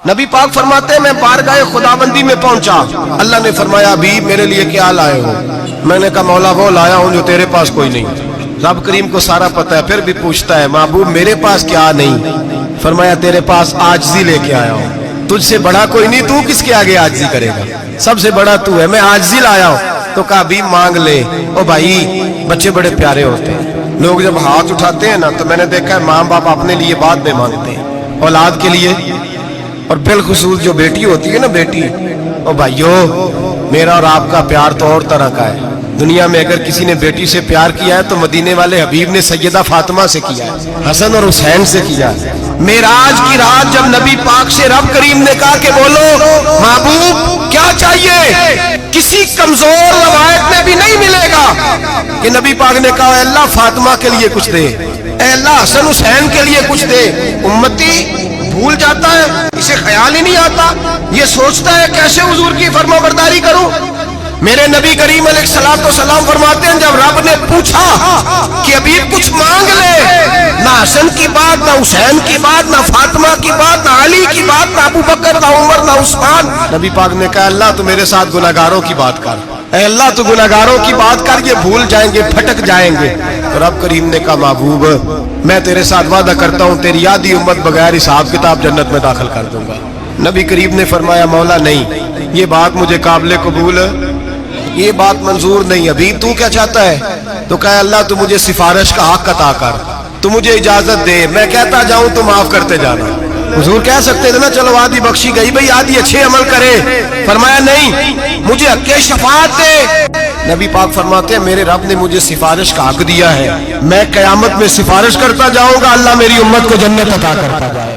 نبی پاک فرماتے ہیں میں بارگاہ خداوندی میں پہنچا، اللہ نے فرمایا ابھی میرے لیے کیا لائے ہو؟ میں نے کہا مولا وہ لایا ہوں جو تیرے پاس کوئی نہیں۔ رب کریم کو سارا پتہ ہے، پھر بھی پوچھتا ہے محبوب میرے پاس کیا نہیں؟ فرمایا تیرے پاس عاجزی لے کے آیا ہوں، تجھ سے بڑا کوئی نہیں، تو کس کے آگے عاجزی کرے گا؟ سب سے بڑا تو ہے، میں عاجزی لایا ہوں۔ تو کہا ابھی مانگ لے۔ او بھائی بچے بڑے پیارے ہوتے ہیں، لوگ جب ہاتھ اٹھاتے ہیں نا تو میں نے دیکھا ہے ماں باپ اپنے لیے بعد میں مانگتے ہیں، اولاد کے لیے، اور بالخصوص جو بیٹی ہوتی ہے نا بیٹی، او بھائیو میرا اور آپ کا پیار تو اور طرح کا ہے۔ دنیا میں اگر کسی نے بیٹی سے پیار کیا ہے تو مدینے والے حبیب نے سیدہ فاطمہ سے کیا ہے، حسن اور حسین سے کیا ہے۔ معراج کی رات جب نبی پاک سے رب کریم نے کہا کہ بولو محبوب کیا چاہیے، کسی کمزور روایت میں بھی نہیں ملے گا کہ نبی پاک نے کہا اے اللہ فاطمہ کے لیے کچھ دے، اے اللہ حسن حسین کے لیے کچھ دے۔ امتی بھول جاتا ہے، اسے خیال ہی نہیں آتا، یہ سوچتا ہے کیسے حضور کی فرما برداری کروں۔ میرے نبی کریم علیہ السلام فرماتے ہیں جب رب نے پوچھا کہ ابھی کچھ مانگ لے، نہ حسن کی بات، نہ حسین کی بات، نہ فاطمہ کی بات، نہ علی کی بات، نہ ابو بکر، نہ عمر، نہ عثمان، نبی پاک نے کہا اللہ تو میرے ساتھ گناہگاروں کی بات کر، اے اللہ تو گناہگاروں کی بات کر، یہ بھول جائیں گے، پھٹک جائیں گے۔ تو رب کریم نے کہا محبوب میں تیرے ساتھ وعدہ کرتا ہوں تیری آدھی امت بغیر حساب کتاب جنت میں داخل کر دوں گا۔ نبی کریم نے فرمایا مولا نہیں، یہ بات مجھے قابل قبول، یہ بات منظور نہیں، ابھی تو کیا چاہتا ہے؟ تو کہا اللہ تو مجھے سفارش کا حق عطا کر، تو مجھے اجازت دے، میں کہتا جاؤں تو معاف کرتے جانا۔ حضور کہہ سکتے تھے نا چلو آدھی بخشی گئی بھئی آدھی اچھے عمل کرے، فرمایا نہیں مجھے حق شفاعت دے۔ نبی پاک فرماتے ہیں میرے رب نے مجھے سفارش کا حق دیا ہے، میں قیامت میں سفارش کرتا جاؤں گا، اللہ میری امت کو جنت عطا کرتا جائے۔